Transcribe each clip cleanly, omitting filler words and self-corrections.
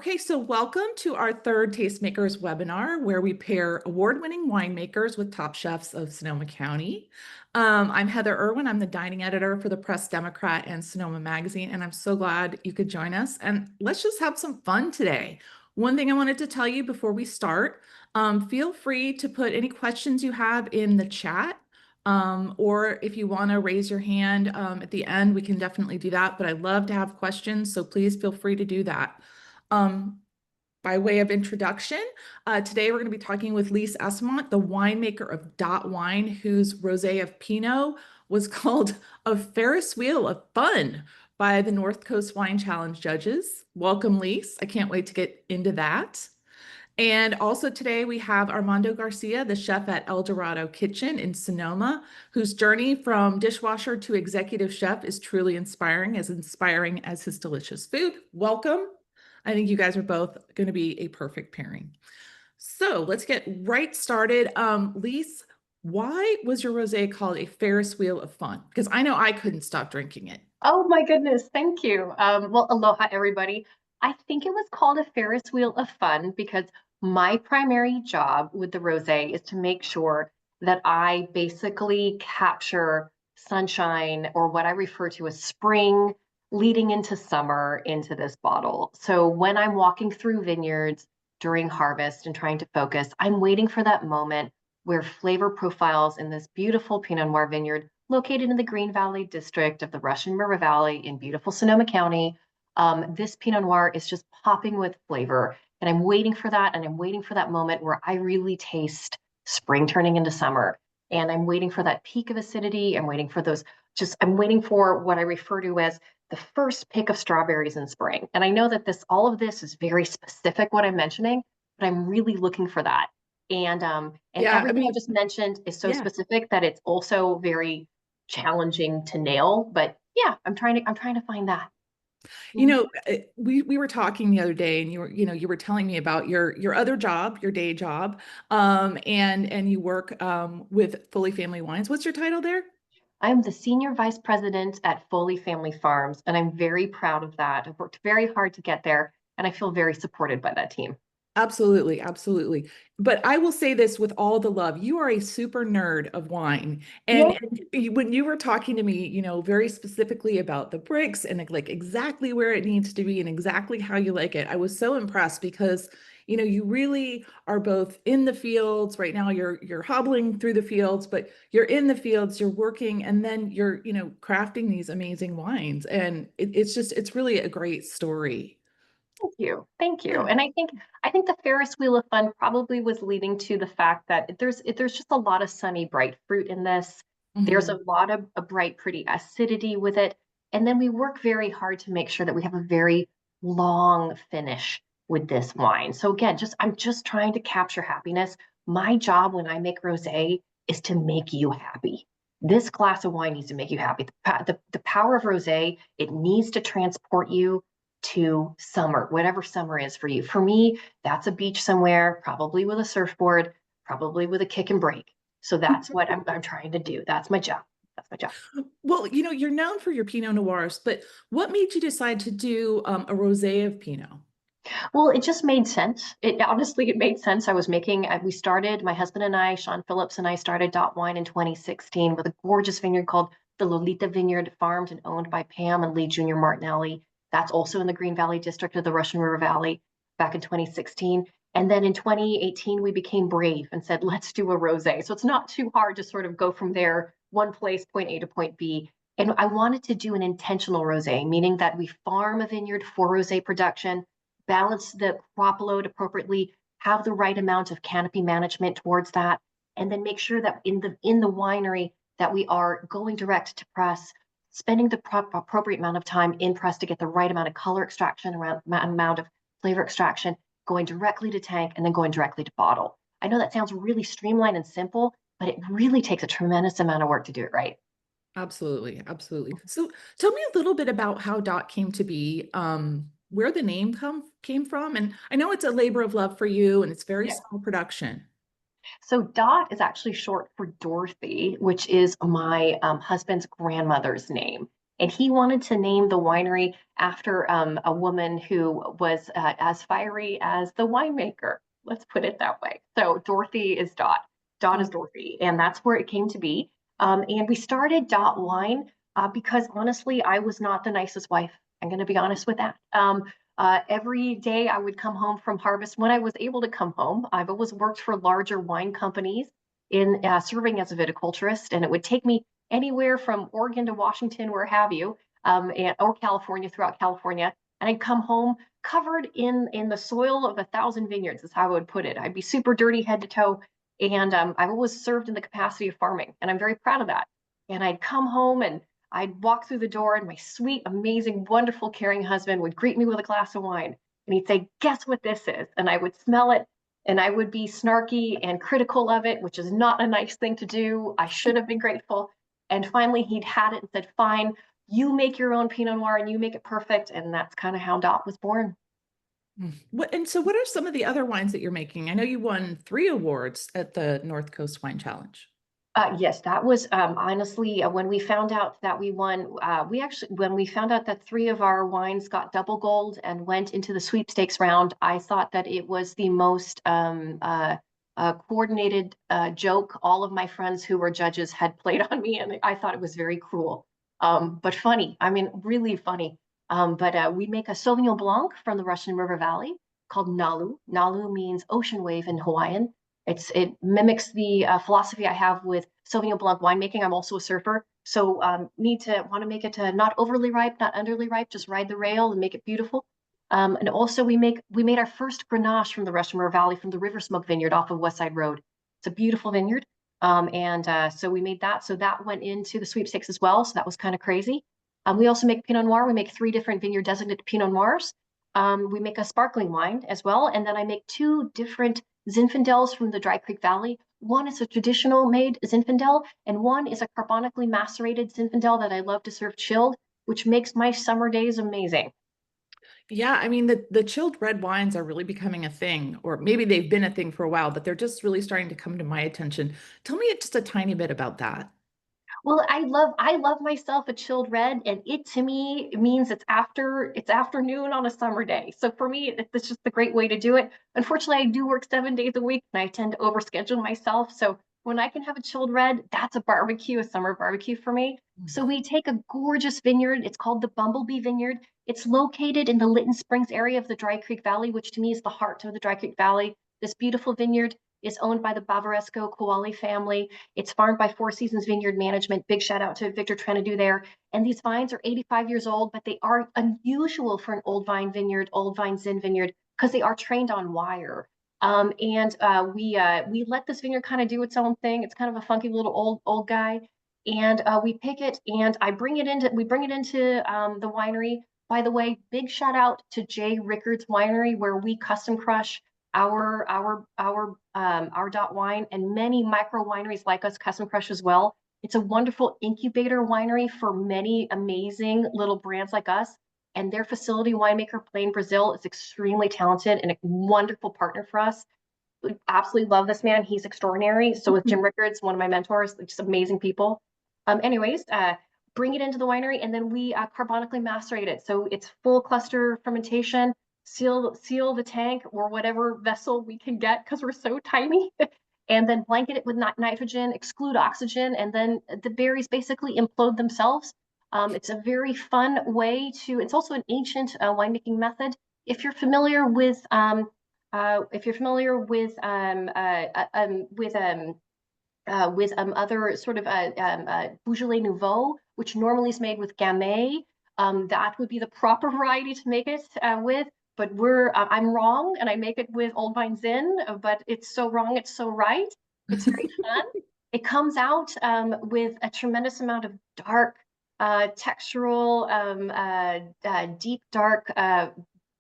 Okay, so welcome to our third Tastemakers webinar, where we pair award-winning winemakers with top chefs of Sonoma County. I'm Heather Irwin. I'm the dining editor for the Press Democrat and Sonoma Magazine, and I'm so glad you could join us. And let's just have some fun today. One thing I wanted to tell you before we start, feel free to put any questions you have in the chat. Or if you want to raise your hand at the end, we can definitely do that. But I love to have questions, so please feel free to do that. Um, by way of introduction, today we're going to be talking with Lise Asimont, the winemaker of Dot Wine, whose Rosé of Pinot was called a Ferris wheel of fun by the North Coast Wine Challenge judges. Welcome, Lise. I can't wait to get into that. And also today we have Armando Garcia, the chef at Dorado Kitchen in Sonoma, whose journey from dishwasher to executive chef is truly inspiring as his delicious food. Welcome. I think you guys are both going to be a perfect pairing. So let's get right started. Lise, why was your rosé called a Ferris wheel of fun? Because I know I couldn't stop drinking it. Oh my goodness, thank you. Well, aloha everybody. I think it was called a Ferris wheel of fun because my primary job with the rosé is to make sure that I basically capture sunshine, or what I refer to as spring, leading into summer into this bottle. So when I'm walking through vineyards during harvest and trying to focus, I'm waiting for that moment where flavor profiles in this beautiful Pinot Noir vineyard located in the Green Valley district of the Russian River Valley in beautiful Sonoma County. This Pinot Noir is just popping with flavor. And I'm waiting for that. And I'm waiting for that moment where I really taste spring turning into summer. And I'm waiting for that peak of acidity. I'm waiting for I'm waiting for what I refer to as the first pick of strawberries in spring. And I know that all of this is very specific, what I'm mentioning, but I'm really looking for that. And Yeah, I everything I mean, just mentioned is so yeah. specific that it's also very challenging to nail. But yeah, I'm trying to find that. You Mhm. know, we were talking the other day, and you were telling me about your other job, your day job, and you work with Fully Family Wines. What's your title there? I'm the senior vice president at Foley Family Farms, and I'm very proud of that. I've worked very hard to get there, and I feel very supported by that team. Absolutely, absolutely. But I will say this with all the love, you are a super nerd of wine. Yeah. When you were talking to me, very specifically about the bricks and like exactly where it needs to be and exactly how you like it, I was so impressed because, you really are both in the fields right now. You're hobbling through the fields, but you're in the fields, you're working, and then you're, crafting these amazing wines. And it's really a great story. Thank you. Thank you. Yeah. And I think the Ferris wheel of fun probably was leading to the fact that there's just a lot of sunny, bright fruit in this. There's Mhm. a lot of a bright, pretty acidity with it. And then we work very hard to make sure that we have a very long finish with this wine. So again, I'm just trying to capture happiness. My job when I make rosé is to make you happy. This glass of wine needs to make you happy. The power of rosé, it needs to transport you to summer, whatever summer is for you. For me, that's a beach somewhere, probably with a surfboard, probably with a kick and brake. So that's what I'm trying to do. That's my job. That's my job. Well, you're known for your Pinot Noirs, but what made you decide to do a rosé of Pinot? Well, it just made sense. It made sense. We started, my husband and I, Sean Phillips and I started Dot Wine in 2016 with a gorgeous vineyard called the Lolita Vineyard, farmed and owned by Pam and Lee Jr. Martinelli. That's also in the Green Valley district of the Russian River Valley back in 2016. And then in 2018, we became brave and said, let's do a rosé. So it's not too hard to sort of go from there, one place, point A to point B. And I wanted to do an intentional rosé, meaning that we farm a vineyard for rosé production, balance the crop load appropriately, have the right amount of canopy management towards that, and then make sure that in the winery that we are going direct to press, spending the appropriate amount of time in press to get the right amount of color extraction, around amount of flavor extraction, going directly to tank, and then going directly to bottle. I know that sounds really streamlined and simple, but it really takes a tremendous amount of work to do it right. Absolutely, absolutely. So tell me a little bit about how Dot came to be, where the name came from. And I know it's a labor of love for you and it's very Yeah. small production. So Dot is actually short for Dorothy, which is my husband's grandmother's name. And he wanted to name the winery after a woman who was as fiery as the winemaker. Let's put it that way. So Dorothy is Dot. Dot is Oh, Dorothy, and that's where it came to be. And we started Dot Wine because honestly, I was not the nicest wife. I'm going to be honest with that. Every day I would come home from harvest when I was able to come home. I've always worked for larger wine companies in serving as a viticulturist, and it would take me anywhere from Oregon to Washington, where have you, or California, throughout California. And I'd come home covered in the soil of 1,000 vineyards, is how I would put it. I'd be super dirty head to toe. And I've always served in the capacity of farming, and I'm very proud of that. And I'd come home and I'd walk through the door, and my sweet, amazing, wonderful, caring husband would greet me with a glass of wine. And he'd say, "Guess what this is?" And I would smell it, and I would be snarky and critical of it, which is not a nice thing to do. I should have been grateful. And finally, he'd had it and said, "Fine, you make your own Pinot Noir and you make it perfect." And that's kind of how Dot was born. and so what are some of the other wines that you're making? I know you won 3 awards at the North Coast Wine Challenge. Yes, that was honestly when we found out that we won. When we found out that 3 of our wines got double gold and went into the sweepstakes round, I thought that it was the most coordinated joke all of my friends who were judges had played on me, and I thought it was very cruel, but funny. I mean, really funny. But we make a Sauvignon Blanc from the Russian River Valley called Nalu. Nalu means ocean wave in Hawaiian. It mimics the philosophy I have with Sauvignon Blanc winemaking. I'm also a surfer, so need to want to make it not overly ripe, not underly ripe, just ride the rail and make it beautiful. And also we made our first Grenache from the Russian River Valley from the River Smoke Vineyard off of West Side Road. It's a beautiful vineyard, and so we made that. So that went into the sweepstakes as well. So that was kind of crazy. We also make Pinot Noir. We make 3 different vineyard designated Pinot Noirs. We make a sparkling wine as well, and then I make 2 different Zinfandels from the Dry Creek Valley. One is a traditional made Zinfandel, and one is a carbonically macerated Zinfandel that I love to serve chilled, which makes my summer days amazing. Yeah, I mean the chilled red wines are really becoming a thing, or maybe they've been a thing for a while, but they're just really starting to come to my attention. Tell me just a tiny bit about that. Well, I love myself a chilled red, and it to me means it's afternoon on a summer day. So for me, it's just a great way to do it. Unfortunately, I do work 7 days a week, and I tend to overschedule myself. So when I can have a chilled red, that's a barbecue, a summer barbecue for me. So we take a gorgeous vineyard. It's called the Bumblebee Vineyard. It's located in the Lytton Springs area of the Dry Creek Valley, which to me is the heart of the Dry Creek Valley. This beautiful vineyard is owned by the Bavaresco Kowali family. It's farmed by Four Seasons Vineyard Management. Big shout out to Victor Trenadu there. And these vines are 85 years old, but they are unusual for an old vine vineyard, old vine Zin vineyard, because they are trained on wire. And we let this vineyard kind of do its own thing. It's kind of a funky little old guy, and we pick it and we bring it into the winery. By the way, big shout out to Jay Rickards Winery, where we custom crush our Dot Wine, and many micro wineries like us custom crush as well. It's a wonderful incubator winery for many amazing little brands like us. And their facility winemaker, Plain Brazil, is extremely talented and a wonderful partner for us. We absolutely love this man. He's extraordinary. So with Jim Rickards, one of my mentors, just amazing people. Bring it into the winery, and then we carbonically macerate it. So it's full cluster fermentation. Seal the tank or whatever vessel we can get because we're so tiny, and then blanket it with nitrogen, exclude oxygen, and then the berries basically implode themselves. It's a very fun way to. It's also an ancient winemaking method. If you're familiar with other sort of Beaujolais Nouveau, which normally is made with Gamay. That would be the proper variety to make it with. But I'm wrong, and I make it with Old Vine Zin. But it's so wrong, it's so right. It's very fun. It comes out with a tremendous amount of dark, textural, deep dark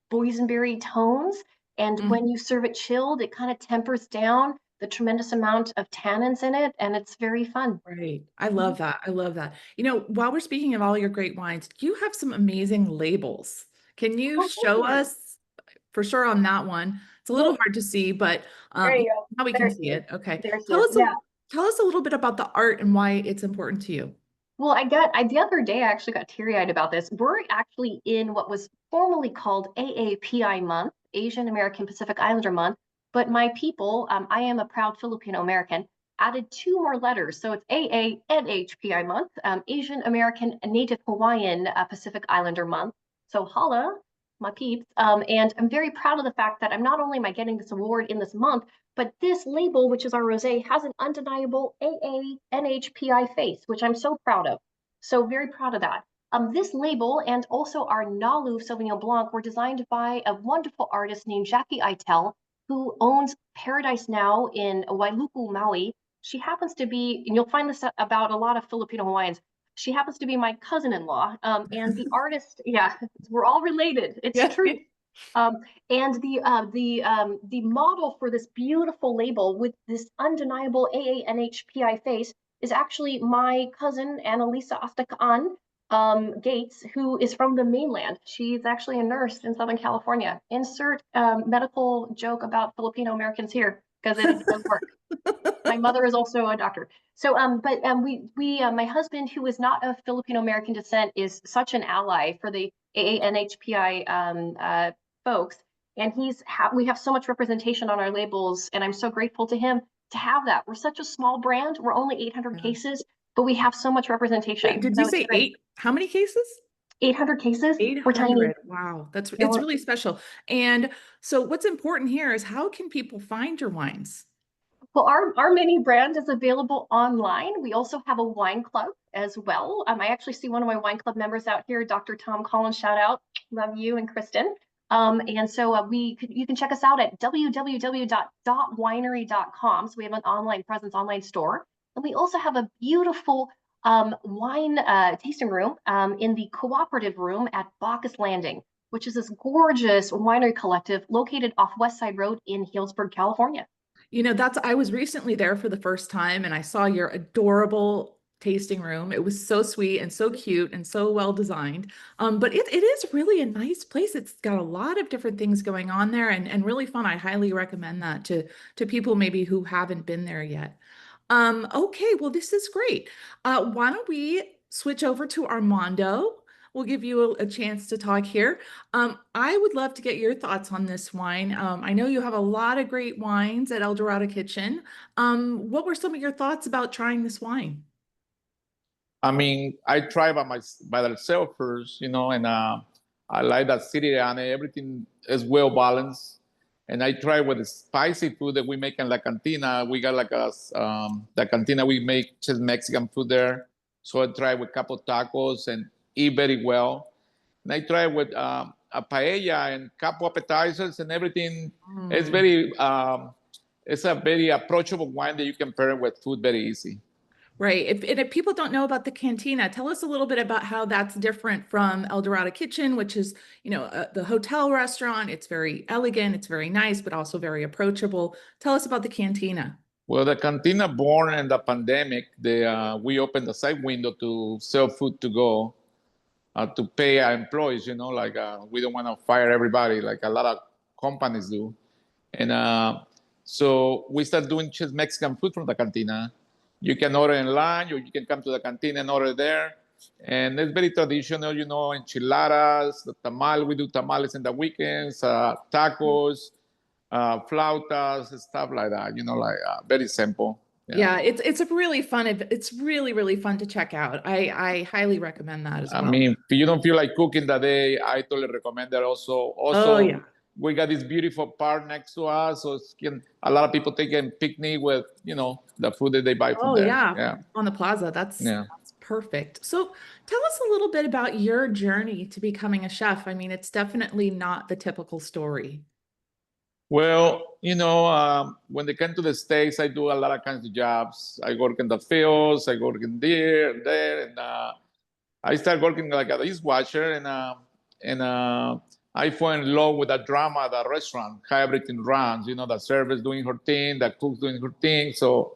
boysenberry tones. And Mhm. when you serve it chilled, it kind of tempers down the tremendous amount of tannins in it, and it's very fun. Right. I love that. I love that. While we're speaking of all your great wines, you have some amazing labels. Can you Oh, thank show you. us for sure on that one? It's a little Cool. hard to see, but There yeah, you go. now we can There's see you. it. Okay. There's Tell you. us a Yeah. tell us a little bit about the art and why it's important to you. Well, the other day I actually got teary-eyed about this. We're actually in what was formerly called AAPI month, Asian American Pacific Islander month, but my people, I am a proud Filipino American, added two more letters. So it's AANHPI month, Asian American Native Hawaiian Pacific Islander month. So holla, my peeps. And I'm very proud of the fact that I'm not only am I getting this award in this month, but this label, which is our rosé, has an undeniable AANHPI face, which I'm so proud of. So very proud of that. This label and also our Nalu Sauvignon Blanc were designed by a wonderful artist named Jackie Itel, who owns Paradise Now in Wailuku, Maui. She happens to be, and you'll find this about a lot of Filipino Hawaiians, she happens to be my cousin-in-law. And the artist, yeah, we're all related. It's Yeah. true. Um, and the model for this beautiful label with this undeniable AANHPI face is actually my cousin Annalisa Astakaan Gates, who is from the mainland. She's actually a nurse in Southern California. Insert medical joke about Filipino Americans here because it does work. My mother is also a doctor. So, but my husband, who is not of Filipino American descent, is such an ally for the AANHPI folks, and we have so much representation on our labels, and I'm so grateful to him to have that. We're such a small brand. We're only 800 Yeah. cases, but we have so much Wait, representation. did you So it's say great. eight? How many cases? 800 cases. We're tiny. 800. Wow, it's No, really special. And so what's important here is how can people find your wines? well, our mini brand is available online. We also have a wine club as well. I actually see one of my wine club members out here, Dr. Tom Collins. Shout out, love you and Kristen. And so you can check us out at www.winery.com. So we have an online presence, online store, and we also have a beautiful wine tasting room in the cooperative room at Bacchus Landing, which is this gorgeous winery collective located off West Side Road in Healdsburg, California. I was recently there for the first time and I saw your adorable tasting room. It was so sweet and so cute and so well designed. But it is really a nice place. It's got a lot of different things going on there and really fun. I highly recommend that to people maybe who haven't been there yet. Okay, well, this is great. Why don't we switch over to Armando? We'll give you a chance to talk here. I would love to get your thoughts on this wine. I know you have a lot of great wines at El Dorado Kitchen. What were some of your thoughts about trying this wine? I mean, I try by myself first, and I like that city and everything is well balanced. And I try with the spicy food that we make in La Cantina. We got like the Cantina, we make just Mexican food there. So I try with a couple tacos and eat very well. And I try with a paella and couple appetizers and everything. It's Mm. very, it's a very approachable wine that you can pair with food very easy. Right. If people don't know about the cantina, tell us a little bit about how that's different from El Dorado Kitchen, which is, the hotel restaurant. It's very elegant, it's very nice, but also very approachable. Tell us about the cantina. Well, the cantina born in the pandemic, we opened the side window to sell food to go, to pay our employees, like we don't want to fire everybody like a lot of companies do. And so we started doing just Mexican food from the cantina. You can order in line or you can come to the cantina and order there. And it's very traditional, enchiladas, the tamal, we do tamales in the weekends, tacos, flautas, stuff like that, like very simple. Yeah, it's a really fun, it's really, really fun to check out. I highly recommend that as I well. mean, if you don't feel like cooking that day, I totally recommend that also. Oh Also, yeah. we got this beautiful park next to us, so a lot of people take a picnic with, the food that they buy from Oh there. yeah, Yeah, on the plaza. yeah. That's perfect. So tell us a little bit about your journey to becoming a chef. I mean, it's definitely not the typical story. Well, when they come to the States, I do a lot of kinds of jobs. I work in the fields, I work in there, and I started working like a dishwasher, and I fell in love with the drama, the restaurant, how everything runs. The servers doing her thing, the cooks doing her thing. So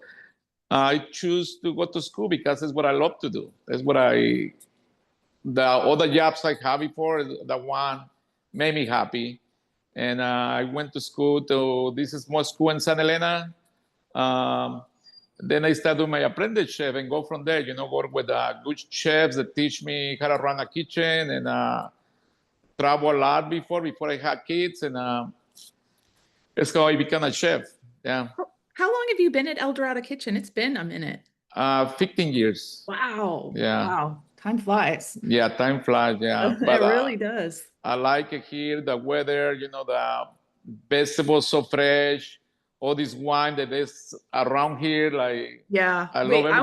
I choose to go to school because it's what I love to do. It's what the other jobs I had before, the one made me happy. And I went to school this is more school in San Elena. Um, then I started doing my apprenticeship and go from there, work with good chefs that teach me how to run a kitchen and travel a lot before I had kids. And that's how I became a chef. Yeah. How long have you been at El Dorado Kitchen? It's been a minute. 15 years. Wow. Yeah. Wow. Time flies. Yeah, time flies. Yeah. It But really does. I like it here, the weather, the vegetables so fresh, all this wine that is around here. Like, Yeah. I love Wait, everything. I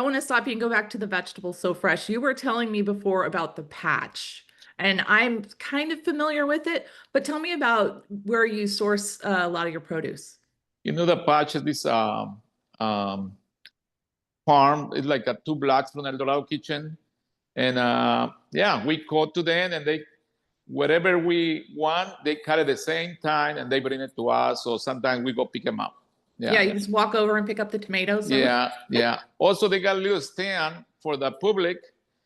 want to stop you and go back to the vegetables so fresh. You were telling me before about the patch, and I'm kind of familiar with it, but tell me about where you source a lot of your produce. The patch is this farm. It's like 2 blocks from El Dorado Kitchen. And yeah, we go to them and they, whatever we want, they cut at the same time and they bring it to us. So sometimes we go pick them up. Yeah, you just walk over and pick up the tomatoes. Yeah, yeah. Also, they got a little stand for the public.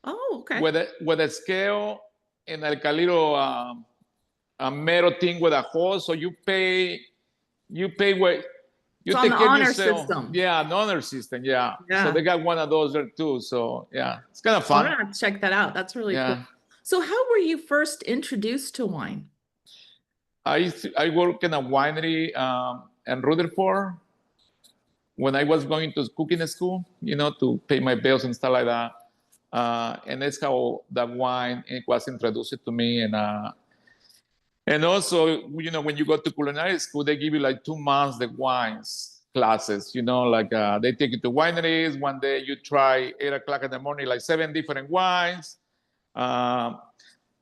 Oh, okay. With a scale and like a little a metal thing with a hole. So you pay what you It's take on the care of honor yourself. system. Yeah, an honor system. Yeah. Yeah. So they got one of those there too. So yeah, it's kind of I'm fun. gonna have to check that out. That's really Yeah. cool. So how were you first introduced to wine? I work in a winery in Rutherford when I was going to cooking school, to pay my bills and stuff like that. And that's how the wine was introduced to me. And also, when you go to culinary school, they give you like 2 months the wines classes, like they take you to wineries. One day you try 8 o'clock in the morning, like 7 different wines.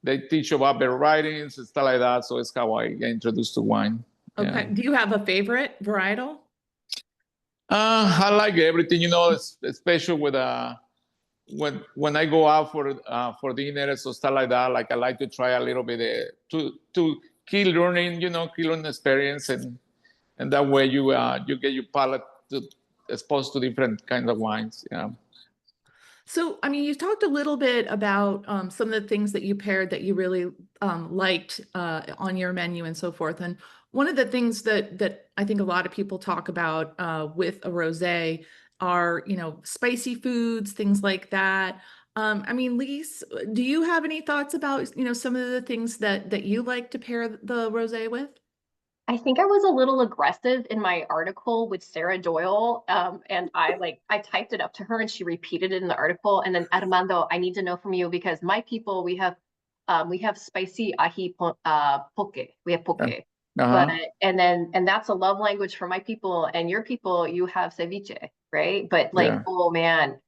They teach you about their writings and stuff like that. So it's how I get introduced to wine. Okay. Yeah. Do you have a favorite varietal? I like everything, especially with when I go out for dinners or stuff like that. Like I like to try a little bit to keep learning, keep learning experience, and that way you get your palate exposed to different kinds of wines. Yeah. So, I mean, you talked a little bit about some of the things that you paired that you really liked on your menu and so forth. And one of the things that I think a lot of people talk about with a rosé are, spicy foods, things like that. I mean, Lise, do you have any thoughts about, some of the things that you like to pair the rosé with? I think I was a little aggressive in my article with Sarah Doyle, and I typed it up to her and she repeated it in the article. And then Armando, I need to know from you because my people we have spicy ají poke. We have poke, but and that's a love language for my people, and your people you have ceviche, right? But like, oh man,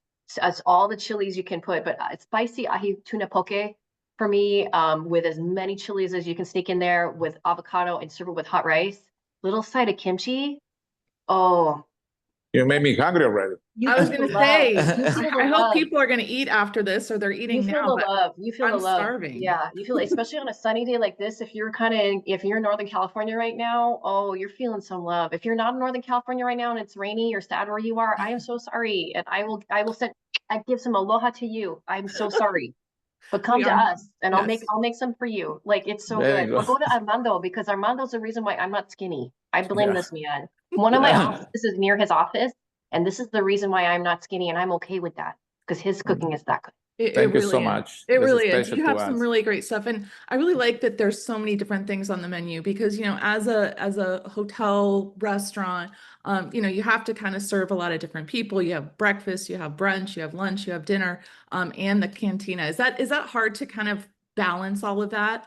it's all the chilies you can put, but spicy ají tuna poke. For me, with as many chilies as you can sneak in there with avocado and serve it with hot rice, little side of kimchi. Oh, you made me hungry already. I was going to say, I hope love. people are going to eat after this, or they're eating You feel now. the love. You feel I'm the love. starving. Yeah, you feel, especially on a sunny day like this. If you're in Northern California right now, oh, you're feeling some love. If you're not in Northern California right now and it's rainy or sad where you are, I am so sorry, and I will I give some aloha to you. I'm so sorry. But come to us and I'll make some for you. Like, it's so good. Or go to Armando, because Armando's the reason why I'm not skinny. I blame this man. One of my offices is near his office, and this is the reason why I'm not skinny, and I'm okay with that because his cooking is that good. Thank you so much. It really is. You have some really great stuff, and I really like that there's so many different things on the menu because as a hotel restaurant, you have to kind of serve a lot of different people. You have breakfast, you have brunch, you have lunch, you have dinner, and the cantina. Is that hard to kind of balance all of that?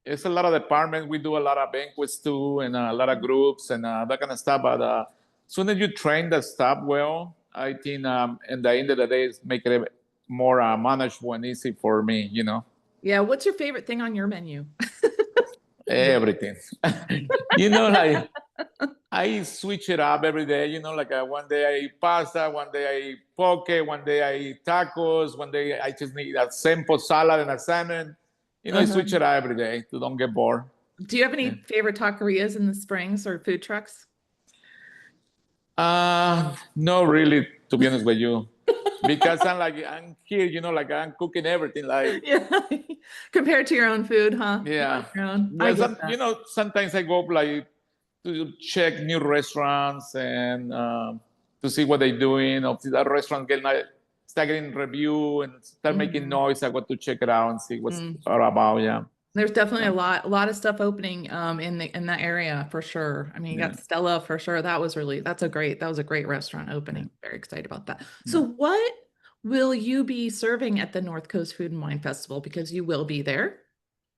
It's a lot of departments. We do a lot of banquets too, and a lot of groups and that kind of stuff. But as soon as you train the staff well, I think at the end of the day, it's making it more manageable and easy for me, Yeah. What's your favorite thing on your menu? Everything. Like I switch it up every day, like one day I eat pasta, one day I eat poke, one day I eat tacos, one day I just need a simple salad and a salmon. I switch it up every day to don't get bored. Do you have any favorite taquerias in the Springs or food trucks? No, really, to be honest with you, because I'm here, like I'm cooking everything, like compared to your own food, huh? Yeah. Well, sometimes I go like to check new restaurants and to see what they're doing. If that restaurant start getting review and start making noise, I go to check it out and see what's all about. Yeah. There's definitely a lot of stuff opening in that area for sure. I mean, you got Stella for sure. That was a great restaurant opening. Very excited about that. So what will you be serving at the North Coast Food and Wine Festival? Because you will be there.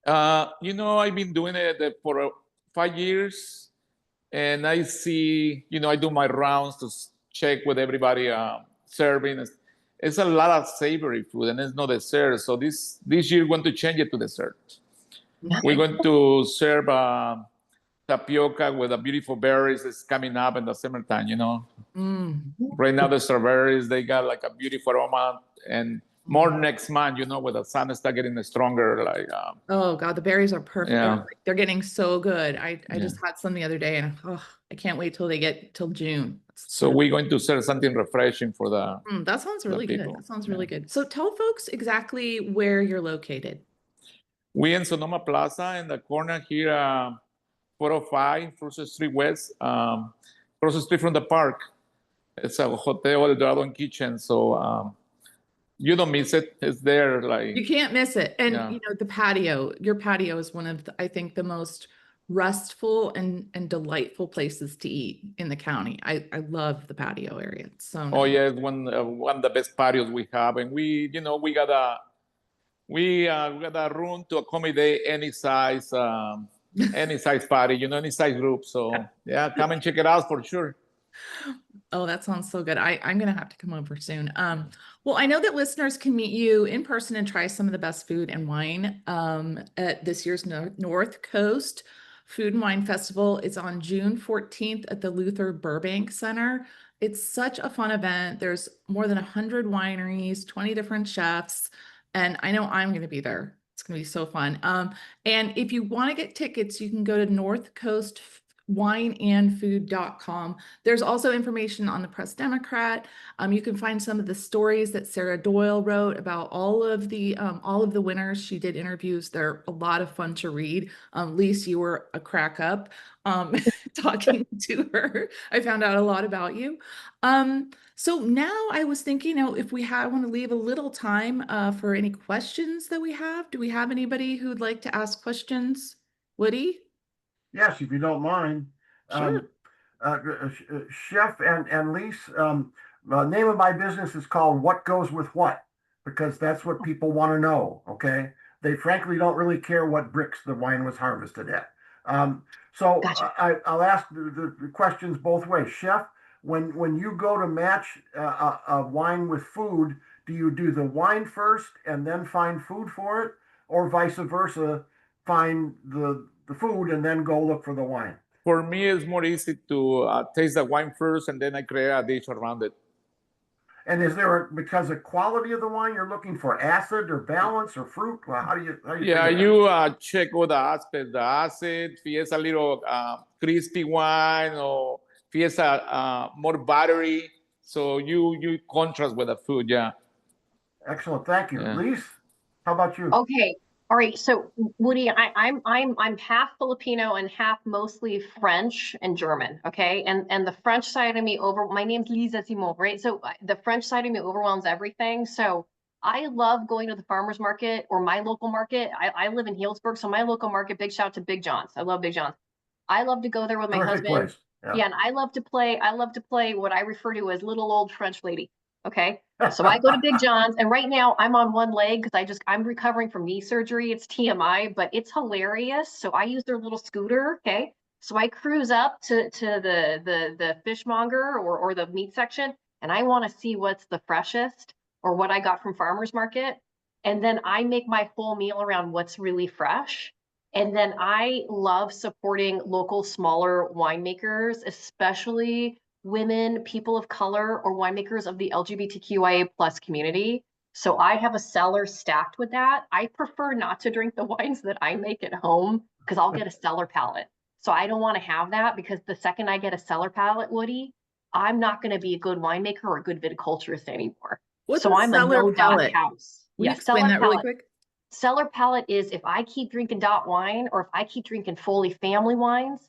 You know, I've been doing it for 5 years, and I see, you know, I do my rounds to check with everybody serving. It's a lot of savory food, and it's no dessert. So this year, we're going to change it to dessert. We're going to serve tapioca with the beautiful berries. It's coming up in the summertime, you know. Right now, the strawberries, they got like a beautiful aroma, and more next month, you know, with the sun start getting stronger. Like, oh God, the berries are perfect. Yeah. They're getting so good. I just had some the other day, and I can't wait till they get till June. So we're going to serve something refreshing for the that sounds really good. people. That sounds really good. So tell folks exactly where you're located. We in Sonoma Plaza in the corner here, 405 Rosé Street West, across the street from the park. It's a hotel, Dorado Kitchen. So you don't miss it. It's there. Like, you can't miss it. And you know, the patio, your patio is one of the, I think, the most restful and delightful places to eat in the county. I love the patio area. It's so nice. Oh yeah, it's one of the best patios we have, and we got a room to accommodate any size party, you know, any size group. So yeah, come and check it out for sure. Oh, that sounds so good. I'm gonna have to come over soon. Well, I know that listeners can meet you in person and try some of the best food and wine at this year's North Coast Food and Wine Festival. It's on June 14th at the Luther Burbank Center. It's such a fun event. There's more than 100 wineries, 20 different chefs, and I know I'm going to be there. It's going to be so fun. And if you want to get tickets, you can go to northcoastwineandfood.com. There's also information on the Press Democrat. You can find some of the stories that Sarah Doyle wrote about all of the winners. She did interviews. They're a lot of fun to read. Lise, you were a crack up talking to her. I found out a lot about you. So now I was thinking, if we want to leave a little time for any questions that we have. Do we have anybody who'd like to ask questions? Woody? Yes, if you don't mind. Sure. Chef and Lise, the name of my business is called What Goes With What, because that's what people want to know, okay? They frankly don't really care what bricks the wine was harvested at. So Gotcha. I'll ask the questions both ways. Chef, when you go to match a wine with food, do you do the wine first and then find food for it, or vice versa, find the food and then go look for the wine? For me, it's more easy to taste the wine first, and then I create a dish around it. And is there, because of quality of the wine, you're looking for acid or balance or fruit? Well, how do you Yeah, you check all the aspects, the acid, if it's a little crispy wine, or if it's more buttery. So you contrast with the food, yeah. Excellent, thank you. Yeah. Lise, how about you? Okay. All right. So Woody, I'm half Filipino and half mostly French and German. Okay. And the French side of me my name's Lise Asimont, right? So the French side of me overwhelms everything. So I love going to the farmer's market or my local market. I live in Healdsburg. So my local market, big shout out to Big John's. I love Big John's. I love to go there with my husband. Place. Yeah. And I love to play what I refer to as little old French lady. Okay. So I go to Big John's, and right now I'm on one leg because I'm recovering from knee surgery. It's TMI, but it's hilarious. So I use their little scooter. Okay. So I cruise up to the fishmonger or the meat section, and I want to see what's the freshest or what I got from farmer's market. And then I make my whole meal around what's really fresh. And then I love supporting local smaller winemakers, especially women, people of color, or winemakers of the LGBTQIA+ community. So I have a cellar stacked with that. I prefer not to drink the wines that I make at home because I'll get a cellar palate. So I don't want to have that, because the second I get a cellar palate, Woody, I'm not going to be a good winemaker or a good viticulturist anymore. What's I'm a cellar no-dot palate? house. Will you Yeah, explain cellar that really palate. quick? Cellar palate is if I keep drinking dot wine, or if I keep drinking Foley family wines,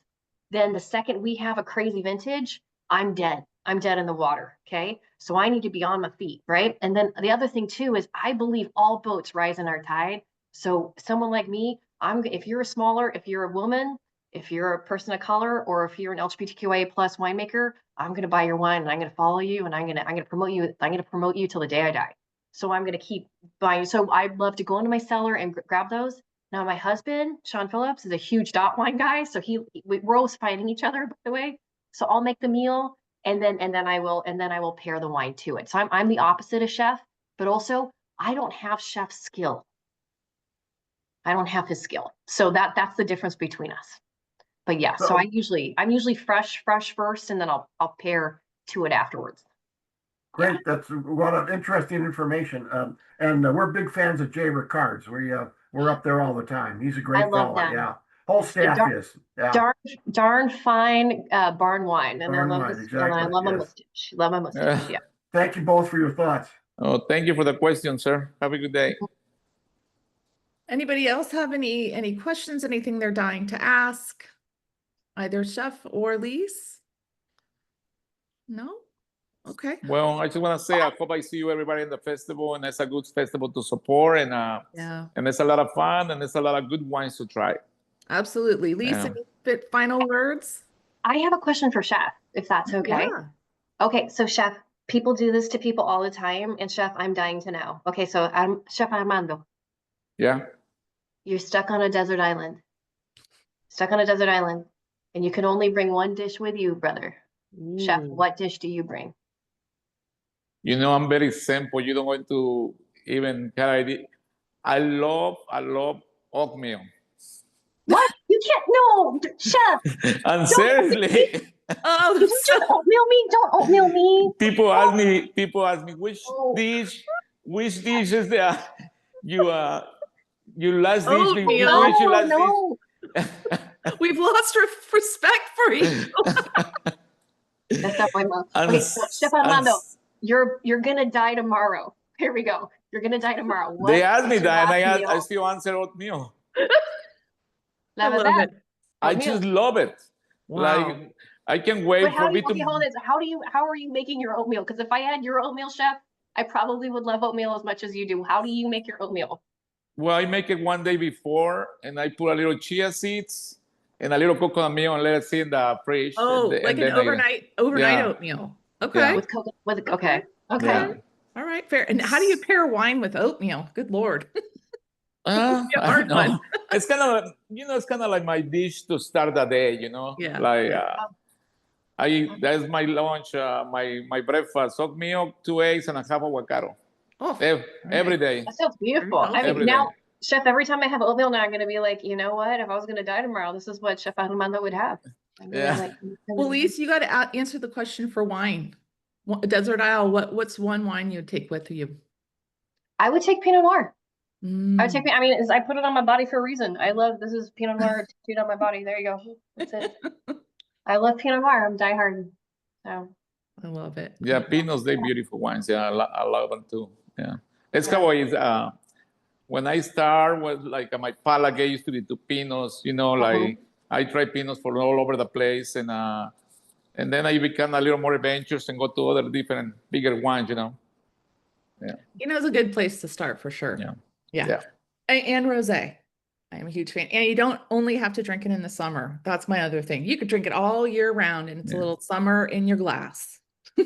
then the second we have a crazy vintage, I'm dead. I'm dead in the water. Okay. So I need to be on my feet. Right. And then the other thing too is I believe all boats rise in our tide. So someone like me, if you're a smaller, if you're a woman, if you're a person of color, or if you're an LGBTQIA plus winemaker, I'm going to buy your wine and I'm going to follow you and I'm going to promote you. I'm going to promote you till the day I die. So I'm going to keep buying. So I'd love to go into my cellar and grab those. Now, my husband, Sean Phillips, is a huge dot wine guy. So we're always fighting each other, by the way. So I'll make the meal and then I will pair the wine to it. So I'm the opposite of chef, but also I don't have chef skill. I don't have his skill. So that's the difference between us. But yeah, so I'm usually fresh first, and then I'll pair to it afterwards. Great. Yeah. That's a lot of interesting information. And we're big fans of Jay Ricard's. We're up there all the time. He's a great love fella. them. Yeah. Whole staff is. Yeah. Darn fine barn wine. And Barn I love wine, this, exactly, and I love my yes. mustache. Love my mustache. Yeah. Thank you both for your thoughts. Oh, thank you for the question, sir. Have a good day. Anybody else have any questions, anything they're dying to ask? Either Chef or Lise? No? Okay. Well, I just want to say I hope I see you everybody in the festival, and it's a good festival to support, and and it's a lot of fun, and it's a lot of good wines to try. Absolutely. Lise, any final words? I have a question for Chef, if that's okay. Yeah. Okay, so Chef, people do this to people all the time, and Chef, I'm dying to know. Okay, so Chef Armando. Yeah. You're stuck on a desert island. And you can only bring one dish with you, brother. Ooh. Chef, what dish do you bring? You know, I'm very simple. You don't want to even get idea. I love oatmeal. What? You can't, no, Chef. And seriously, Don't oatmeal me. Don't oatmeal me. people ask me which dish is the you last dish. Oatmeal. Which you last dish? We've lost respect for you. That's not my mom. Okay, so Chef Armando, you're gonna die tomorrow. Here we go. You're gonna die tomorrow. What They asked me that, and meal? I still answer oatmeal. I love it. I just love it. Wow. Like I can't wait But for me to. hold on. How are you making your oatmeal? Because if I had your oatmeal, Chef, I probably would love oatmeal as much as you do. How do you make your oatmeal? Well, I make it one day before, and I put a little chia seeds and a little coconut milk and let it sit in the fridge. Oh, like an overnight oatmeal. Okay. Yeah. Okay. Yeah. All right, fair. And how do you pair wine with oatmeal? Good Lord. I hard know. one. It's kind of, it's kind of like my dish to start the day, Yeah. Like that's my lunch, my breakfast: oatmeal, 2 eggs, and a half avocado. Oh, every day. That sounds beautiful. I mean, Every now, day. Chef, every time I have oatmeal now, I'm going to be like, you know what? If I was going to die tomorrow, this is what Chef Armando would have. Yeah. Well, Lise, you got to answer the question for wine. Desert Isle, what's one wine you'd take with you? I would take Pinot Noir. Mm. I put it on my body for a reason. This is Pinot Noir tattooed on my body. There you go. That's it. I love Pinot Noir. I'm diehard. So. I love it. Yeah, Pinots, they're beautiful wines. Yeah, I love them too. Yeah. It's how is when I start with like my palate used to be to Pinots, like I try Pinots for all over the place, and then I become a little more adventurous and go to other different bigger wines, Yeah. It's a good place to start for sure. Yeah. And Rosé. I am a huge fan. And you don't only have to drink it in the summer. That's my other thing. You could drink it all year round, and it's a little summer in your glass.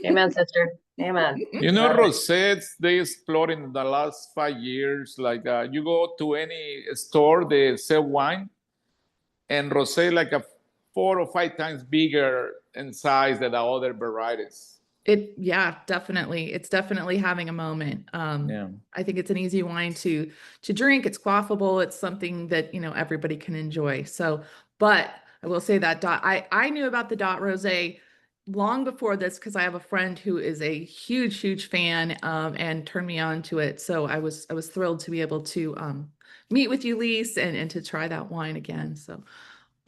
Amen, sister. Amen. Rosé, they explode in the last 5 years. Like you go to any store, they sell wine, and Rosé like a 4 or 5 times bigger in size than the other varieties. Definitely. It's definitely having a moment. I think it's an easy wine to drink. It's quaffable. It's something that, everybody can enjoy. So, but I will say that I knew about the Dot Rosé long before this, because I have a friend who is a huge, huge fan, and turned me on to it. So I was thrilled to be able to meet with you, Lise, and to try that wine again. So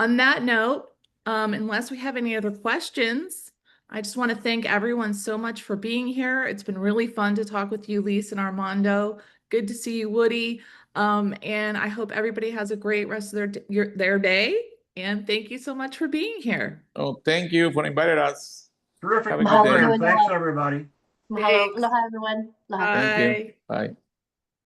on that note, unless we have any other questions, I just want to thank everyone so much for being here. It's been really fun to talk with you, Lise and Armando. Good to see you, Woody. And I hope everybody has a great rest of their day. And thank you so much for being here. Oh, thank you for inviting us. Terrific Have a good Mahalo day. program. aloha. Thanks, everybody. Mahalo. Thanks. Aloha, everyone. Aloha. Thank you. Bye. Bye.